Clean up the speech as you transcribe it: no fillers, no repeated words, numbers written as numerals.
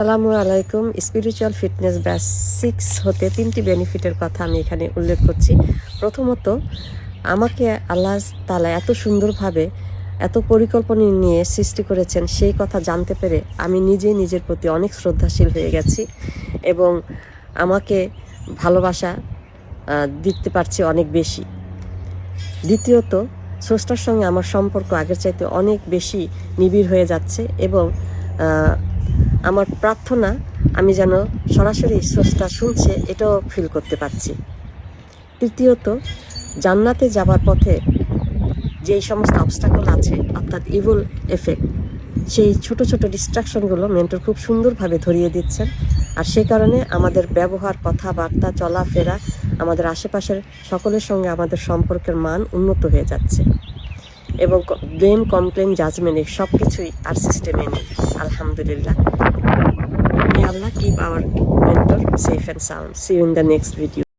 আসসালামু আলাইকুম। Spiritual fitness basics হতে 3টি বেনিফিটের কথা আমি এখানে উল্লেখ করছি। প্রথমত, আমাকে আল্লাহ তাআলা এত সুন্দরভাবে এত পরিকল্পনা নিয়ে সৃষ্টি করেছেন, সেই কথা জানতে পেরে আমি নিজেই নিজের প্রতি অনেক শ্রদ্ধাশীল হয়ে গেছি এবং আমাকে ভালোবাসা দিতে পারছি অনেক বেশি। দ্বিতীয়ত, স্রষ্টার সঙ্গে আমার সম্পর্ক আগের চাইতে অনেক বেশি নিবিড় হয়ে যাচ্ছে এবং আমার প্রার্থনা আমি যেন সরাসরি স্রষ্টা শুনছে এটাও ফিল করতে পারছি। তৃতীয়ত, জান্নাতে যাবার পথে যেই সমস্ত অবস্টাকল আছে অর্থাৎ ইভিল এফেক্ট, সেই ছোট ছোট ডিস্ট্রাকশনগুলো মেন্টর খুব সুন্দরভাবে ধরিয়ে দিচ্ছেন। আর সে কারণে আমাদের ব্যবহার, কথাবার্তা, চলাফেরা, আমাদের আশেপাশের সকলের সঙ্গে আমাদের সম্পর্কের মান উন্নত হয়ে যাচ্ছে এবং ব্লেম, কমপ্লেন, জাজমেন্ট সব কিছুই আর সিস্টেমে নেই। আলহামদুলিল্লাহ। May Allah keep our mentor safe and sound. See you in the next video.